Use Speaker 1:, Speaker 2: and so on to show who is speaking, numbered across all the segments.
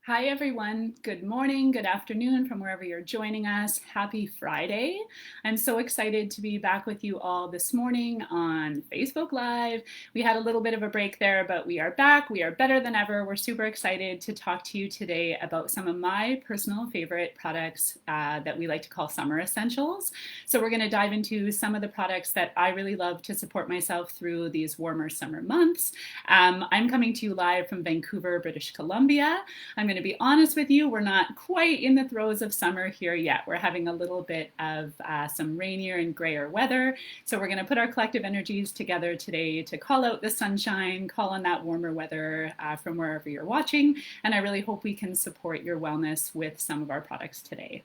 Speaker 1: Hi, everyone. Good morning, good afternoon from wherever you're joining us. Happy Friday. I'm so excited to be back with you all this morning on Facebook Live. We had a little bit of a break there, but we are back. We are better than ever. We're super excited to talk to you today about some of my personal favorite products that we like to call summer essentials. So we're going to dive into some of the products that I really love to support myself through these warmer summer months. I'm coming to you live from Vancouver, British Columbia. I'm going to be honest with you, we're not quite in the throes of summer here yet. We're having a little bit of some rainier and grayer weather. So we're going to put our collective energies together today to call out the sunshine, call on that warmer weather from wherever you're watching. And I really hope we can support your wellness with some of our products today.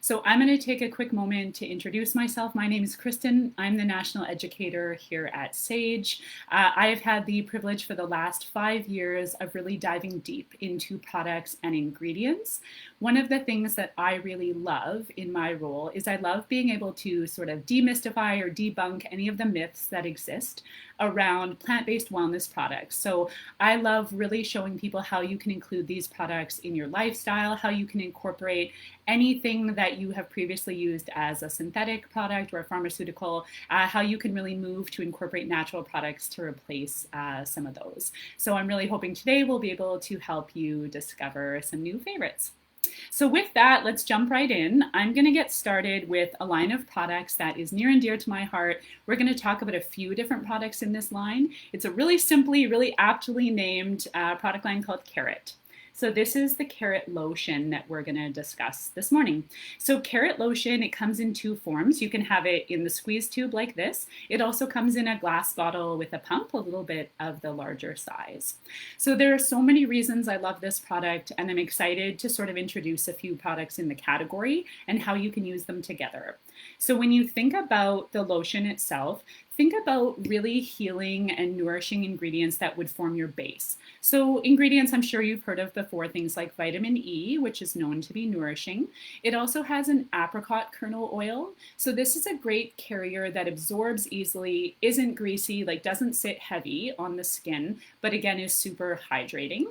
Speaker 1: So I'm going to take a quick moment to introduce myself. My name is Kristin. I'm the National Educator here at Sage. I have had the privilege for the last 5 years of really diving deep into products and ingredients. One of the things that I really love in my role is I love being able to sort of demystify or debunk any of the myths that exist around plant-based wellness products. So I love really showing people how you can include these products in your lifestyle, how you can incorporate anything that you have previously used as a synthetic product or a pharmaceutical, how you can really move to incorporate natural products to replace some of those. So I'm really hoping today we'll be able to help you discover some new favorites. So with that, let's jump right in. I'm going to get started with a line of products that is near and dear to my heart. We're going to talk about a few different products in this line. It's a really simply, really aptly named product line called Carrot. So this is the Carrot Lotion that we're going to discuss this morning. So Carrot Lotion, it comes in two forms. You can have it in the squeeze tube like this. It also comes in a glass bottle with a pump, a little bit of the larger size. So there are so many reasons I love this product, and I'm excited to sort of introduce a few products in the category and how you can use them together. So when you think about the lotion itself, think about really healing and nourishing ingredients that would form your base. So ingredients I'm sure you've heard of before, things like vitamin E, which is known to be nourishing. It also has an apricot kernel oil. So this is a great carrier that absorbs easily, isn't greasy, like doesn't sit heavy on the skin, but again is super hydrating.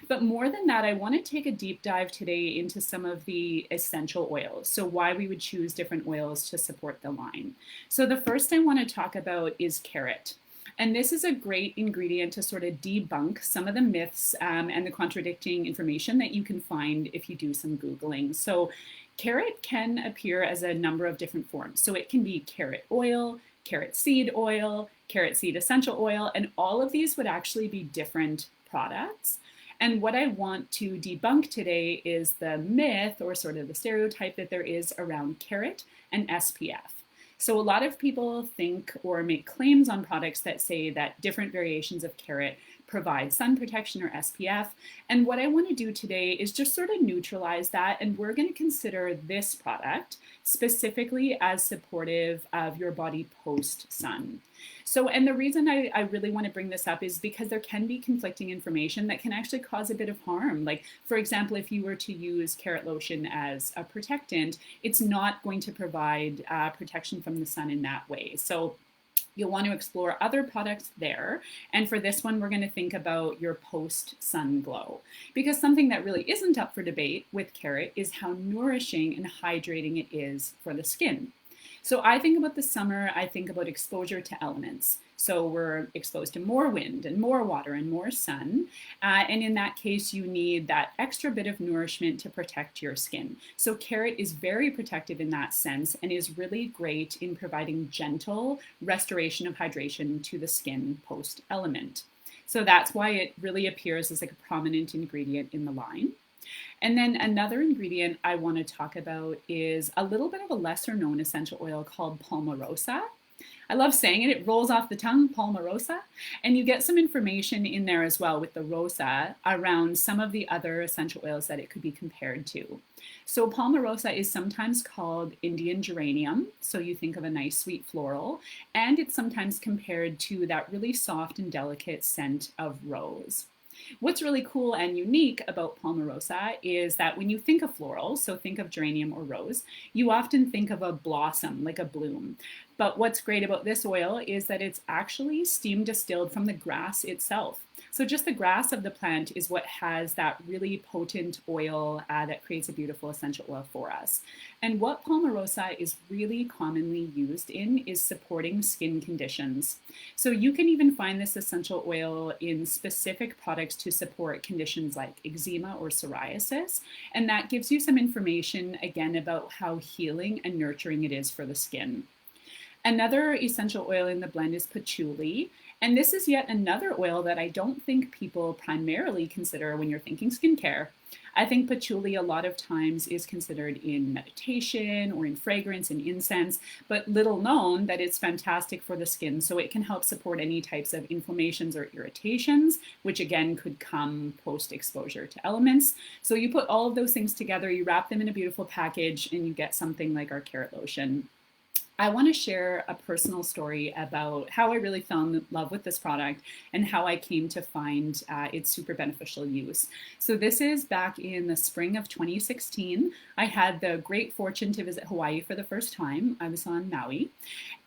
Speaker 1: But more than that, I want to take a deep dive today into some of the essential oils. So why we would choose different oils to support the line. So the first I want to talk about is carrot. And this is a great ingredient to sort of debunk some of the myths and the contradicting information that you can find if you do some Googling. So carrot can appear as a number of different forms. So it can be carrot oil, carrot seed essential oil, and all of these would actually be different products. And what I want to debunk today is the myth or sort of the stereotype that there is around carrot and SPF. So a lot of people think or make claims on products that say that different variations of carrot provide sun protection or SPF. And what I want to do today is just sort of neutralize that. And we're going to consider this product specifically as supportive of your body post-sun. So, and the reason I really want to bring this up is because there can be conflicting information that can actually cause a bit of harm. Like, for example, if you were to use carrot lotion as a protectant, it's not going to provide protection from the sun in that way. So you'll want to explore other products there. And for this one, we're going to think about your post-sun glow. Because something that really isn't up for debate with carrot is how nourishing and hydrating it is for the skin. So I think about the summer, I think about exposure to elements. So we're exposed to more wind and more water and more sun. And in that case, you need that extra bit of nourishment to protect your skin. So carrot is very protective in that sense and is really great in providing gentle restoration of hydration to the skin post-element. So that's why it really appears as like a prominent ingredient in the line. And then another ingredient I want to talk about is a little bit of a lesser known essential oil called palmarosa. I love saying it, it rolls off the tongue, palmarosa. And you get some information in there as well with the rosa around some of the other essential oils that it could be compared to. So palmarosa is sometimes called Indian geranium. So you think of a nice sweet floral. And it's sometimes compared to that really soft and delicate scent of rose. What's really cool and unique about palmarosa is that when you think of floral, so think of geranium or rose, you often think of a blossom, like a bloom. But what's great about this oil is that it's actually steam distilled from the grass itself. So just the grass of the plant is what has that really potent oil that creates a beautiful essential oil for us. And what palmarosa is really commonly used in is supporting skin conditions. So you can even find this essential oil in specific products to support conditions like eczema or psoriasis. And that gives you some information again about how healing and nurturing it is for the skin. Another essential oil in the blend is patchouli. And this is yet another oil that I don't think people primarily consider when you're thinking skincare. I think patchouli a lot of times is considered in meditation or in fragrance and incense, but little known that it's fantastic for the skin. So it can help support any types of inflammations or irritations, which again could come post-exposure to elements. So you put all of those things together, you wrap them in a beautiful package, and you get something like our carrot lotion. I want to share a personal story about how I really fell in love with this product and how I came to find its super beneficial use. So this is back in the spring of 2016. I had the great fortune to visit Hawaii for the first time. I was on Maui.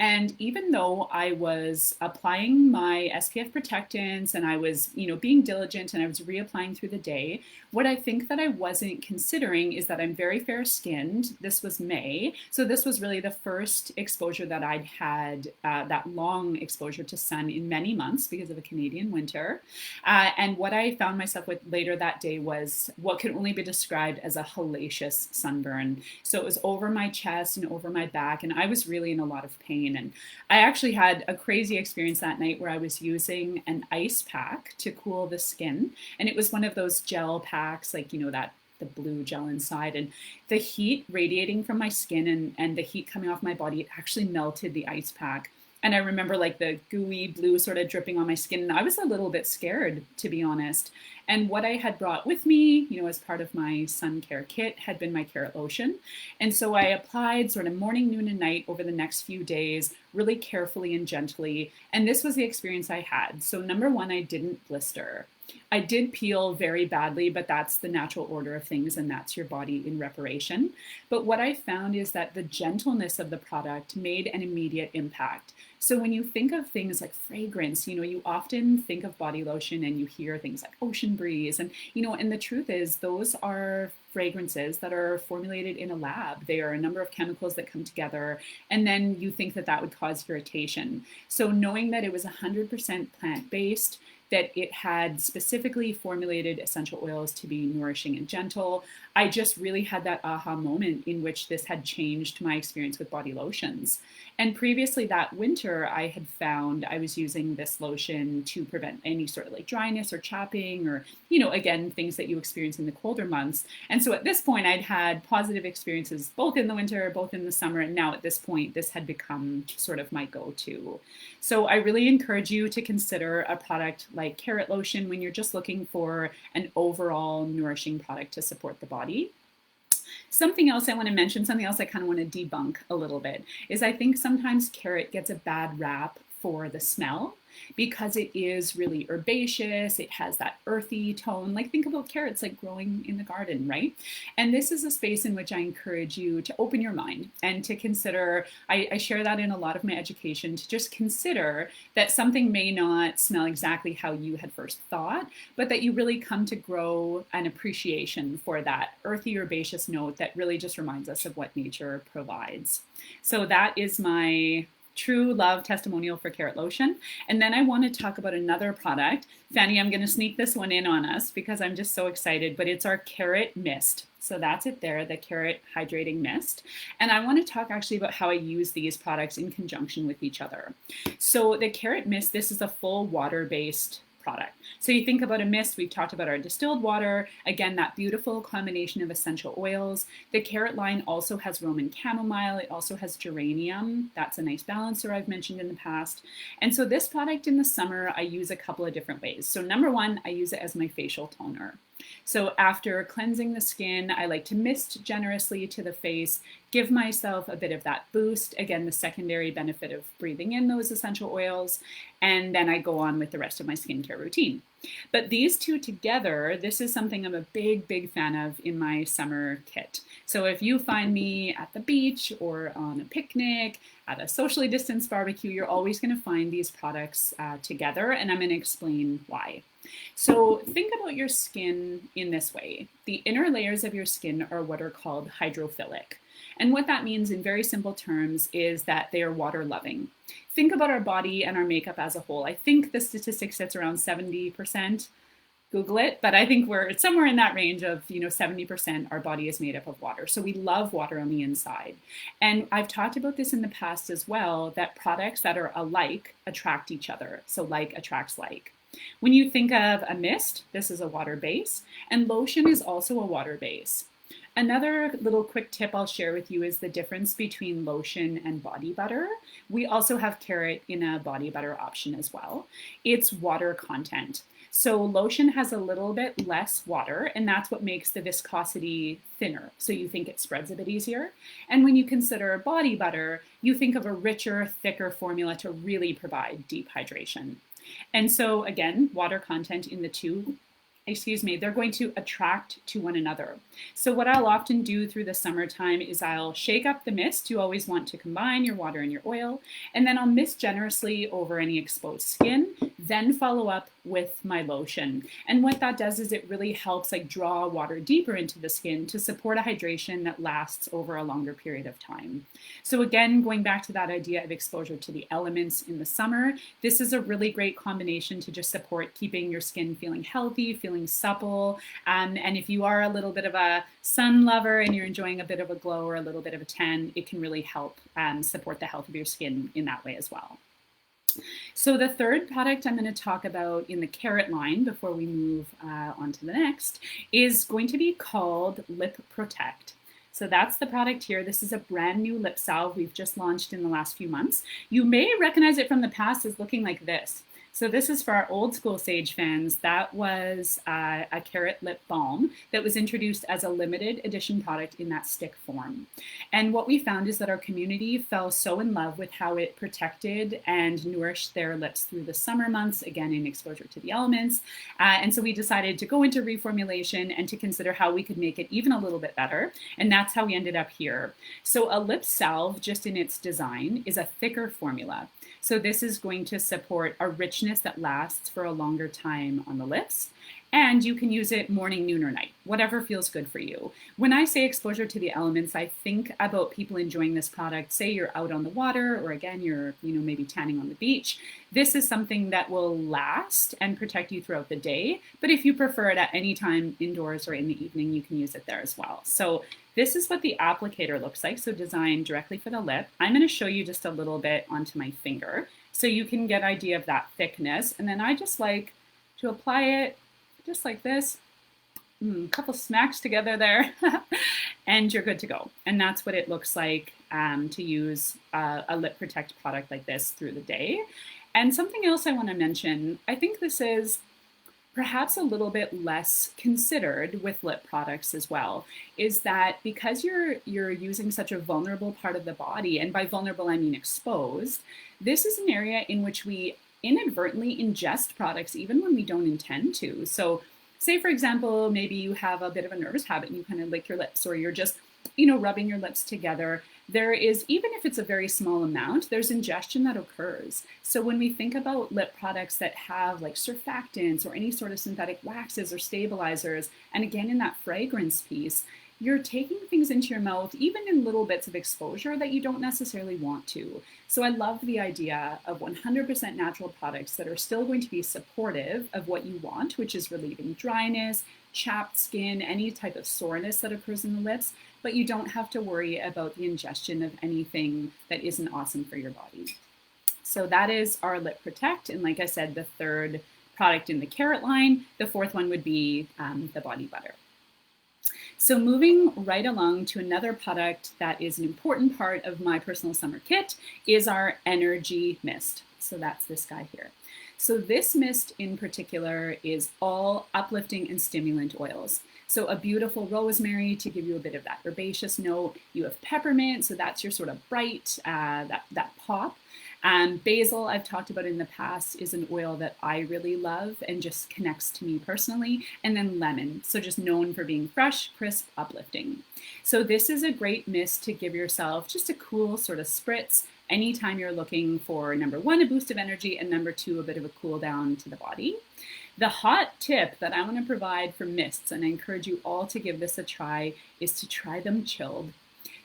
Speaker 1: And even though I was applying my SPF protectants and I was, being diligent and I was reapplying through the day, what I think that I wasn't considering is that I'm very fair skinned. This was May. So this was really the first exposure that I'd had, that long exposure to sun in many months because of a Canadian winter. And what I found myself with later that day was what could only be described as a hellacious sunburn. So it was over my chest and over my back, and I was really in a lot of pain. And I actually had a crazy experience that night where I was using an ice pack to cool the skin. And it was one of those gel packs, like, that the blue gel inside, and the heat radiating from my skin and the heat coming off my body, it actually melted the ice pack. And I remember like the gooey blue sort of dripping on my skin. And I was a little bit scared, to be honest. And what I had brought with me, as part of my sun care kit had been my carrot lotion. And so I applied sort of morning, noon, and night over the next few days, really carefully and gently. And this was the experience I had. So number one, I didn't blister. I did peel very badly, but that's the natural order of things, and that's your body in reparation. But what I found is that the gentleness of the product made an immediate impact. So when you think of things like fragrance, you often think of body lotion and you hear things like ocean breeze. And, and the truth is those are fragrances that are formulated in a lab. They are a number of chemicals that come together, and then you think that that would cause irritation. So knowing that it was 100% plant-based, that it had specifically formulated essential oils to be nourishing and gentle, I just really had that aha moment in which this had changed my experience with body lotions. And previously that winter, I had found I was using this lotion to prevent any sort of like dryness or chapping or, again, things that you experience in the colder months. And so at this point, I'd had positive experiences both in the winter, both in the summer. And now at this point, this had become sort of my go-to. So I really encourage you to consider a product like carrot lotion when you're just looking for an overall nourishing product to support the body. Something else I want to mention, something else I kind of want to debunk a little bit, is I think sometimes carrot gets a bad rap for the smell because it is really herbaceous. It has that earthy tone. Like think about carrots like growing in the garden, right? And this is a space in which I encourage you to open your mind and to consider, I share that in a lot of my education, to just consider that something may not smell exactly how you had first thought, but that you really come to grow an appreciation for that earthy herbaceous note that really just reminds us of what nature provides. So that is my true love testimonial for carrot lotion. And then I want to talk about another product. Fanny, I'm going to sneak this one in on us because I'm just so excited, but it's our carrot mist. So that's it there, the carrot hydrating mist. And I want to talk actually about how I use these products in conjunction with each other. So the carrot mist, this is a full water-based product. So you think about a mist, we've talked about our distilled water, again, that beautiful combination of essential oils. The carrot line also has Roman chamomile, it also has geranium, that's a nice balancer I've mentioned in the past. And so this product in the summer, I use a couple of different ways. So number one, I use it as my facial toner. So after cleansing the skin, I like to mist generously to the face, give myself a bit of that boost. Again, the secondary benefit of breathing in those essential oils. And then I go on with the rest of my skincare routine. But these two together, this is something I'm a big fan of in my summer kit. So if you find me at the beach or on a picnic, at a socially distanced barbecue, you're always going to find these products together, and I'm going to explain why. So think about your skin in this way. The inner layers of your skin are what are called hydrophilic. And what that means in very simple terms is that they are water loving. Think about our body and our makeup as a whole. I think the statistic sits around 70%. Google it, but I think we're somewhere in that range of, 70% our body is made up of water. So we love water on the inside. And I've talked about this in the past as well, that products that are alike attract each other. So like attracts like. When you think of a mist, this is a water base, and lotion is also a water base. Another little quick tip I'll share with you is the difference between lotion and body butter. We also have carrot in a body butter option as well. It's water content. So lotion has a little bit less water, and that's what makes the viscosity thinner. So you think it spreads a bit easier. And when you consider body butter, you think of a richer, thicker formula to really provide deep hydration. And so again, water content in the two, they're going to attract to one another. So what I'll often do through the summertime is I'll shake up the mist. You always want to combine your water and your oil, and then I'll mist generously over any exposed skin, then follow up with my lotion. And what that does is it really helps draw water deeper into the skin to support a hydration that lasts over a longer period of time. So again, going back to that idea of exposure to the elements in the summer, this is a really great combination to just support keeping your skin feeling healthy, feeling supple. And if you are a little bit of a sun lover and you're enjoying a bit of a glow or a little bit of a tan, it can really help support the health of your skin in that way as well. So the third product I'm going to talk about in the carrot line before we move on to the next is going to be called Lip Protect. So that's the product here. This is a brand new lip salve we've just launched in the last few months. You may recognize it from the past as looking like this. So this is for our old school Sage fans. That was a carrot lip balm that was introduced as a limited edition product in that stick form. And what we found is that our community fell so in love with how it protected and nourished their lips through the summer months, again, in exposure to the elements. And so we decided to go into reformulation and to consider how we could make it even a little bit better. And that's how we ended up here. So a lip salve, just in its design, is a thicker formula. So this is going to support a richness that lasts for a longer time on the lips. And you can use it morning, noon, or night, whatever feels good for you. When I say exposure to the elements, I think about people enjoying this product. Say you're out on the water, or again, you're maybe tanning on the beach. This is something that will last and protect you throughout the day. But if you prefer it at any time indoors or in the evening, you can use it there as well. So this is what the applicator looks like. So designed directly for the lip. I'm going to show you just a little bit onto my finger so you can get an idea of that thickness. And then I just like to apply it just like this, a couple smacks together there, and you're good to go. And that's what it looks like to use a Lip Protect product like this through the day. And something else I want to mention, I think this is perhaps a little bit less considered with lip products as well, is that because you're using such a vulnerable part of the body, and by vulnerable I mean exposed, this is an area in which we inadvertently ingest products even when we don't intend to. So say, for example, maybe you have a bit of a nervous habit and you kind of lick your lips, or you're just, rubbing your lips together. There is, even if it's a very small amount, there's ingestion that occurs. So when we think about lip products that have like surfactants or any sort of synthetic waxes or stabilizers, and again, in that fragrance piece, you're taking things into your mouth, even in little bits of exposure that you don't necessarily want to. So I love the idea of 100% natural products that are still going to be supportive of what you want, which is relieving dryness, chapped skin, any type of soreness that occurs in the lips, but you don't have to worry about the ingestion of anything that isn't awesome for your body. So that is our Lip Protect. And like I said, the third product in the carrot line, the fourth one would be the body butter. So moving right along to another product that is an important part of my personal summer kit is our Energy Mist. So that's this guy here. So this mist in particular is all uplifting and stimulant oils. So a beautiful rosemary to give you a bit of that herbaceous note. You have peppermint, so that's your sort of bright, that pop. Basil, I've talked about in the past, is an oil that I really love and just connects to me personally. And then lemon, so just known for being fresh, crisp, uplifting. So this is a great mist to give yourself just a cool sort of spritz anytime you're looking for, number one, a boost of energy, and number two, a bit of a cool down to the body. The hot tip that I want to provide for mists, and I encourage you all to give this a try, is to try them chilled.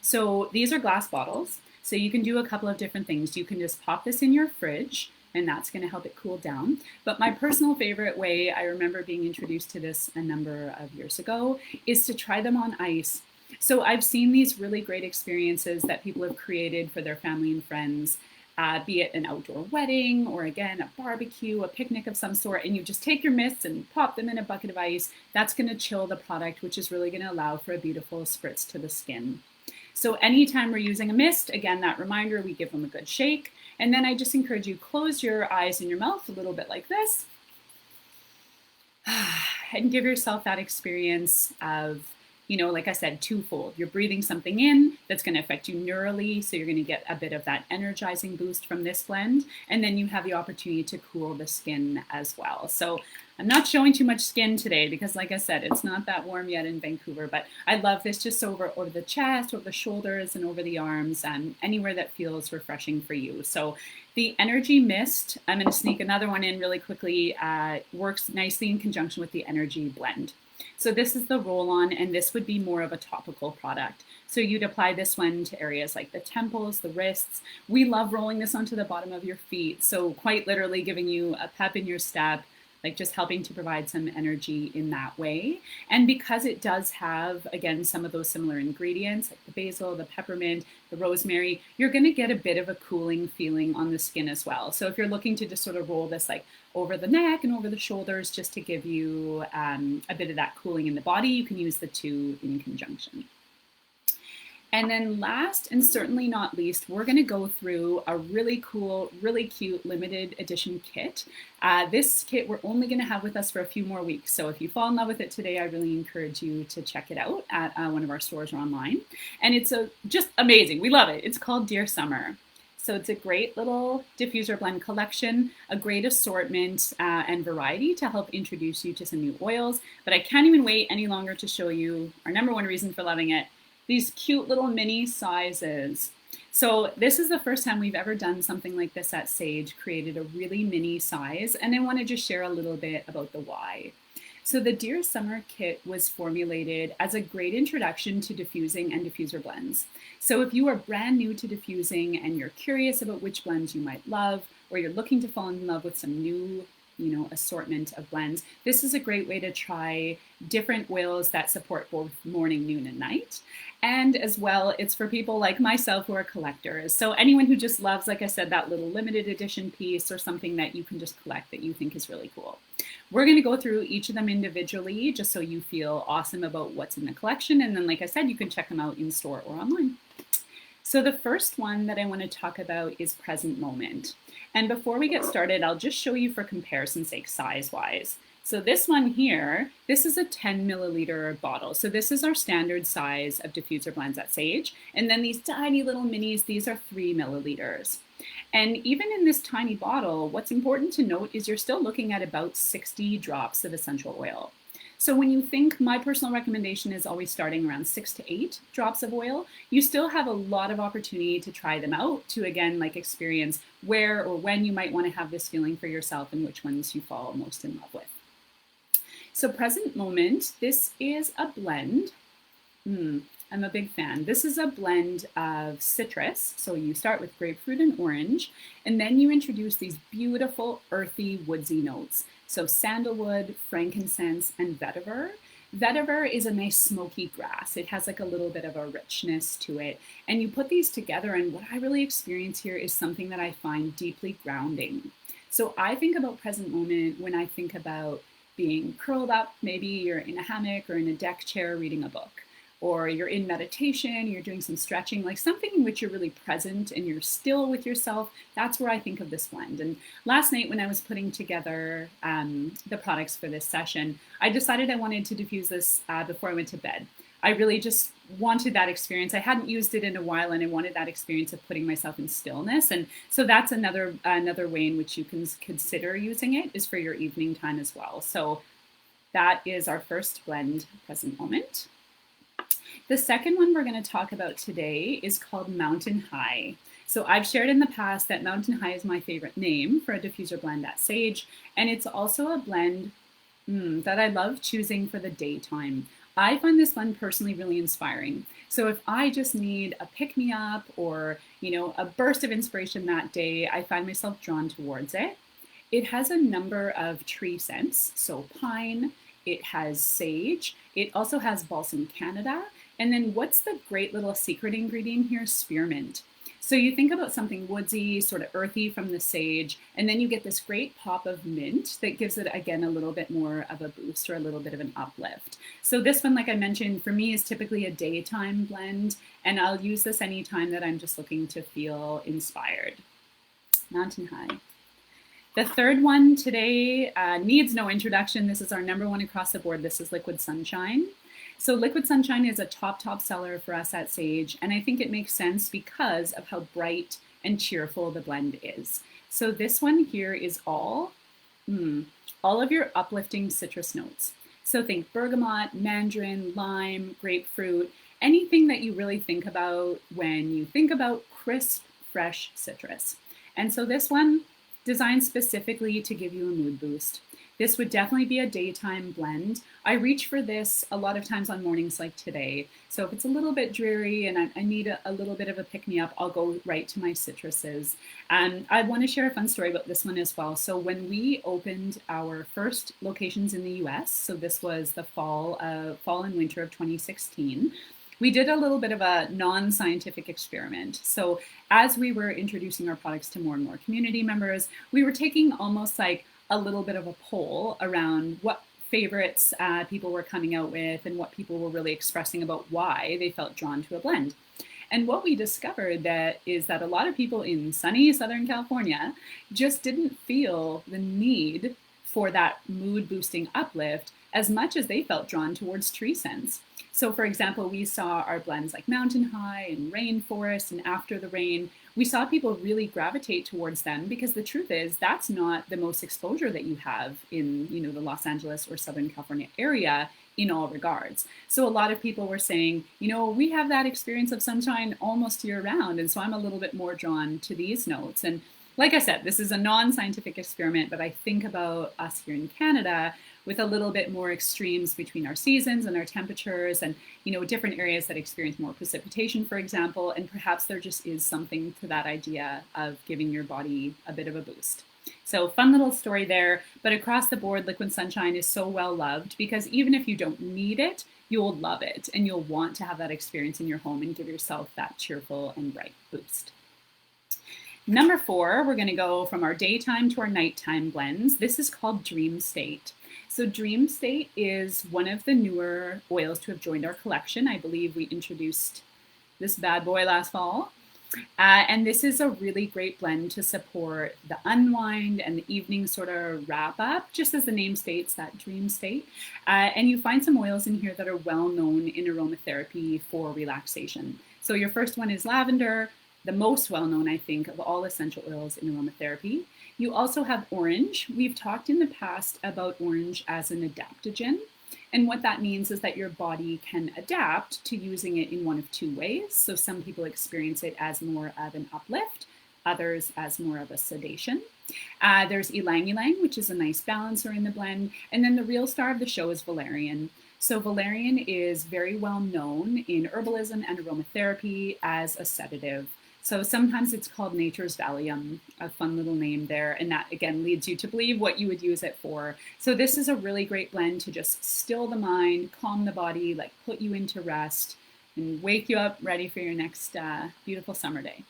Speaker 1: So these are glass bottles. So you can do a couple of different things. You can just pop this in your fridge, and that's going to help it cool down. But my personal favorite way, I remember being introduced to this a number of years ago, is to try them on ice. So I've seen these really great experiences that people have created for their family and friends, be it an outdoor wedding or again, a barbecue, a picnic of some sort, and you just take your mists and pop them in a bucket of ice. That's going to chill the product, which is really going to allow for a beautiful spritz to the skin. So anytime we're using a mist, again, that reminder, we give them a good shake. And then I just encourage you, close your eyes and your mouth a little bit like this. And give yourself that experience of, like I said, twofold. You're breathing something in that's going to affect you neurally, so you're going to get a bit of that energizing boost from this blend, and then you have the opportunity to cool the skin as well. So I'm not showing too much skin today because, like I said, it's not that warm yet in Vancouver, but I love this just over the chest, over the shoulders, and over the arms, and anywhere that feels refreshing for you. So the Energy Mist, I'm going to sneak another one in really quickly, works nicely in conjunction with the Energy Blend. So this is the roll-on, and this would be more of a topical product. So you'd apply this one to areas like the temples, the wrists. We love rolling this onto the bottom of your feet. So quite literally giving you a pep in your step, like just helping to provide some energy in that way. And because it does have, again, some of those similar ingredients, like the basil, the peppermint, the rosemary, you're going to get a bit of a cooling feeling on the skin as well. So if you're looking to just sort of roll this like over the neck and over the shoulders, just to give you a bit of that cooling in the body, you can use the two in conjunction. And then last and certainly not least, we're going to go through a really cool, really cute limited edition kit. This kit we're only going to have with us for a few more weeks. So if you fall in love with it today, I really encourage you to check it out at one of our stores or online. And it's just amazing. We love it. It's called Dear Summer. So it's a great little diffuser blend collection, a great assortment and variety to help introduce you to some new oils. But I can't even wait any longer to show you our number one reason for loving it, these cute little mini sizes. So this is the first time we've ever done something like this at Sage, created a really mini size, and I want to just share a little bit about the why. So the Dear Summer kit was formulated as a great introduction to diffusing and diffuser blends. So if you are brand new to diffusing and you're curious about which blends you might love, or you're looking to fall in love with some new assortment of blends, this is a great way to try different oils that support both morning, noon, and night. And as well, it's for people like myself who are collectors. So anyone who just loves, like I said, that little limited edition piece or something that you can just collect that you think is really cool. We're going to go through each of them individually just so you feel awesome about what's in the collection. And then, like I said, you can check them out in store or online. So the first one that I want to talk about is Present Moment. And before we get started, I'll just show you for comparison's sake size-wise. So this one here, this is a 10 milliliter bottle. So this is our standard size of diffuser blends at Sage. And then these tiny little minis, these are 3 milliliters. And even in this tiny bottle, what's important to note is you're still looking at about 60 drops of essential oil. So when you think, my personal recommendation is always starting around 6 to 8 drops of oil. You still have a lot of opportunity to try them out, to again, like experience where or when you might want to have this feeling for yourself and which ones you fall most in love with. So Present Moment, this is a blend. I'm a big fan. This is a blend of citrus. So you start with grapefruit and orange, and then you introduce these beautiful earthy, woodsy notes. So sandalwood, frankincense, and vetiver. Vetiver is a nice smoky grass. It has like a little bit of a richness to it. And you put these together, and what I really experience here is something that I find deeply grounding. So I think about Present Moment when I think about being curled up. Maybe you're in a hammock or in a deck chair reading a book, or you're in meditation, you're doing some stretching, like something in which you're really present and you're still with yourself. That's where I think of this blend. And last night when I was putting together the products for this session, I decided I wanted to diffuse this before I went to bed. I really just wanted that experience. I hadn't used it in a while, and I wanted that experience of putting myself in stillness. And so that's another way in which you can consider using it, is for your evening time as well. So that is our first blend, Present Moment. The second one we're going to talk about today is called Mountain High. So I've shared in the past that Mountain High is my favorite name for a diffuser blend at Sage, and it's also a blend That I love choosing for the daytime. I find this one personally really inspiring. So if I just need a pick me up or, a burst of inspiration that day, I find myself drawn towards it. It has a number of tree scents, so pine, it has sage, it also has balsam Canada, and then what's the great little secret ingredient here? Spearmint. So you think about something woodsy, sort of earthy from the sage, and then you get this great pop of mint that gives it, again, a little bit more of a boost or a little bit of an uplift. So this one, like I mentioned, for me is typically a daytime blend, and I'll use this anytime that I'm just looking to feel inspired. Mountain High. The third one today needs no introduction. This is our number one across the board. This is Liquid Sunshine. So Liquid Sunshine is a top seller for us at Sage, and I think it makes sense because of how bright and cheerful the blend is. So this one here is all of your uplifting citrus notes. So think bergamot, mandarin, lime, grapefruit, anything that you really think about when you think about crisp, fresh citrus. And so this one, designed specifically to give you a mood boost. This would definitely be a daytime blend. I reach for this a lot of times on mornings like today. So if it's a little bit dreary and I need a little bit of a pick-me-up, I'll go right to my citruses. And I want to share a fun story about this one as well. So when we opened our first locations in the US, so this was the fall and winter of 2016, we did a little bit of a non-scientific experiment. So as we were introducing our products to more and more community members, we were taking almost like a little bit of a poll around what favorites people were coming out with and what people were really expressing about why they felt drawn to a blend. And what we discovered is that a lot of people in sunny Southern California just didn't feel the need for that mood boosting uplift as much as they felt drawn towards tree scents. So for example, we saw our blends like Mountain High and Rainforest and After the Rain. We saw people really gravitate towards them because the truth is that's not the most exposure that you have in the Los Angeles or Southern California area in all regards. So a lot of people were saying, we have that experience of sunshine almost year round. And so I'm a little bit more drawn to these notes. And like I said, this is a non-scientific experiment, but I think about us here in Canada with a little bit more extremes between our seasons and our temperatures and, different areas that experience more precipitation, for example, and perhaps there just is something to that idea of giving your body a bit of a boost. So fun little story there, but across the board, Liquid Sunshine is so well loved because even if you don't need it, you'll love it and you'll want to have that experience in your home and give yourself that cheerful and bright boost. Number 4, we're going to go from our daytime to our nighttime blends. This is called Dream State. So Dream State is one of the newer oils to have joined our collection. I believe we introduced this bad boy last fall. And this is a really great blend to support the unwind and the evening sort of wrap up, just as the name states, that dream state. And you find some oils in here that are well known in aromatherapy for relaxation. So your first one is lavender, the most well-known, I think, of all essential oils in aromatherapy. You also have orange. We've talked in the past about orange as an adaptogen. And what that means is that your body can adapt to using it in one of two ways. So some people experience it as more of an uplift, others as more of a sedation. There's ylang ylang, which is a nice balancer in the blend. And then the real star of the show is valerian. So valerian is very well known in herbalism and aromatherapy as a sedative. So sometimes it's called nature's Valium, a fun little name there. And that, again, leads you to believe what you would use it for. So this is a really great blend to just still the mind, calm the body, like put you into rest and wake you up ready for your next beautiful summer day.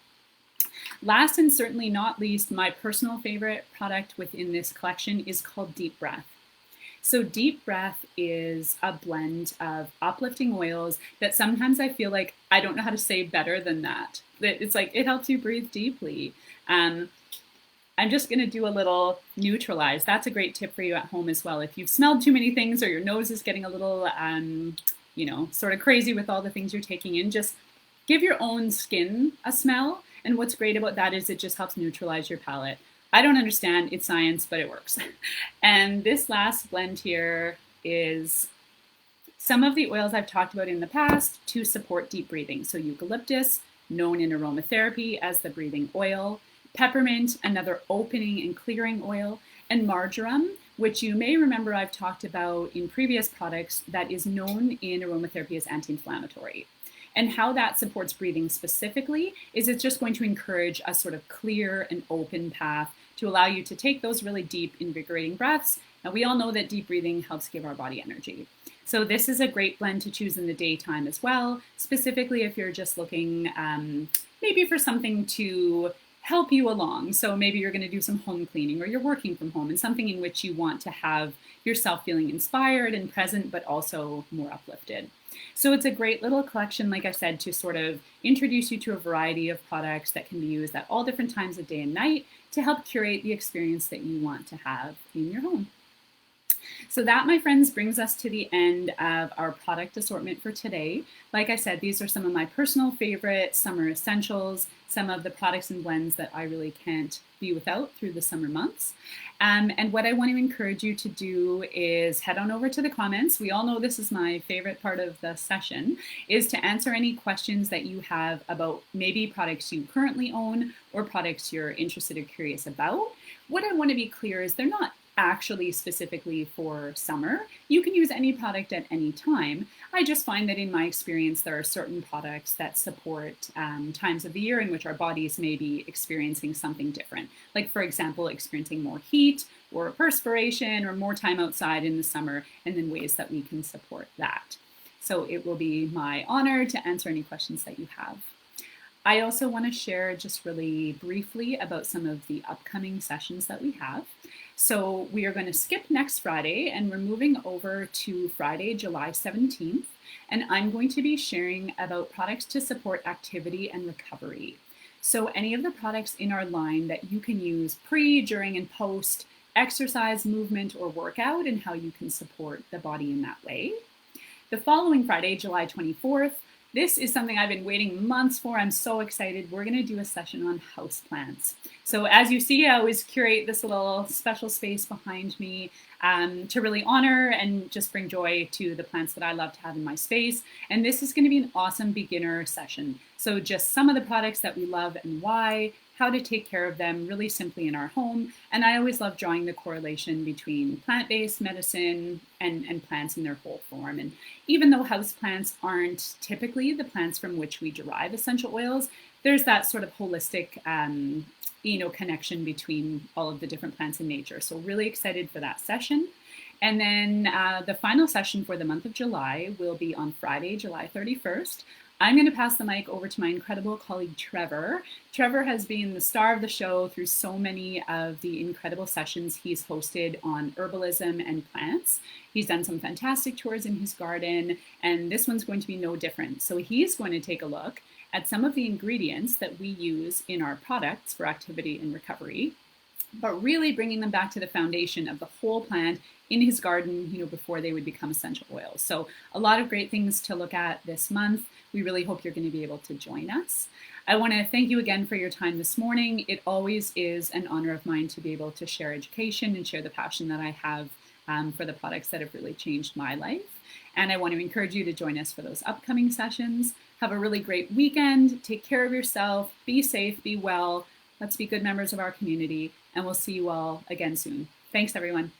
Speaker 1: Last and certainly not least, my personal favorite product within this collection is called Deep Breath. So Deep Breath is a blend of uplifting oils that sometimes I feel like I don't know how to say better than that. It's like it helps you breathe deeply. I'm just going to do a little neutralize. That's a great tip for you at home as well. If you've smelled too many things or your nose is getting a little, sort of crazy with all the things you're taking in, just give your own skin a smell. And what's great about that is it just helps neutralize your palate. I don't understand, it's science, but it works. And this last blend here is some of the oils I've talked about in the past to support deep breathing. So eucalyptus, known in aromatherapy as the breathing oil, peppermint, another opening and clearing oil, and marjoram, which you may remember I've talked about in previous products, that is known in aromatherapy as anti-inflammatory. And how that supports breathing specifically is it's just going to encourage a sort of clear and open path to allow you to take those really deep, invigorating breaths. Now, we all know that deep breathing helps give our body energy. So this is a great blend to choose in the daytime as well, specifically if you're just looking maybe for something to help you along. So maybe you're going to do some home cleaning, or you're working from home, and something in which you want to have yourself feeling inspired and present, but also more uplifted. So it's a great little collection, like I said, to sort of introduce you to a variety of products that can be used at all different times of day and night to help curate the experience that you want to have in your home. So that, my friends, brings us to the end of our product assortment for today. Like I said, these are some of my personal favorite summer essentials, some of the products and blends that I really can't be without through the summer months. And what I want to encourage you to do is head on over to the comments. We all know this is my favorite part of the session, is to answer any questions that you have about maybe products you currently own or products you're interested or curious about. What I want to be clear is they're not actually specifically for summer. You can use any product at any time. I just find that in my experience, there are certain products that support times of the year in which our bodies may be experiencing something different. Like, for example, experiencing more heat or perspiration or more time outside in the summer, and then ways that we can support that. So it will be my honor to answer any questions that you have. I also want to share just really briefly about some of the upcoming sessions that we have. So we are going to skip next Friday, and we're moving over to Friday, July 17th. And I'm going to be sharing about products to support activity and recovery. So any of the products in our line that you can use pre, during, and post exercise, movement, or workout, and how you can support the body in that way. The following Friday, July 24th, this is something I've been waiting months for. I'm so excited. We're going to do a session on houseplants. So as you see, I always curate this little special space behind me to really honor and just bring joy to the plants that I love to have in my space. And this is going to be an awesome beginner session. So just some of the products that we love and why, how to take care of them really simply in our home. And I always love drawing the correlation between plant-based medicine and plants in their whole form. And even though houseplants aren't typically the plants from which we derive essential oils, there's that sort of holistic connection between all of the different plants in nature. So really excited for that session. And then the final session for the month of July will be on Friday, July 31st. I'm going to pass the mic over to my incredible colleague, Trevor. Trevor has been the star of the show through so many of the incredible sessions he's hosted on herbalism and plants. He's done some fantastic tours in his garden, and this one's going to be no different. So he's going to take a look at some of the ingredients that we use in our products for activity and recovery, but really bringing them back to the foundation of the whole plant in his garden, before they would become essential oils. So a lot of great things to look at this month. We really hope you're going to be able to join us. I want to thank you again for your time this morning. It always is an honor of mine to be able to share education and share the passion that I have for the products that have really changed my life. And I want to encourage you to join us for those upcoming sessions. Have a really great weekend. Take care of yourself. Be safe, be well. Let's be good members of our community. And we'll see you all again soon. Thanks, everyone.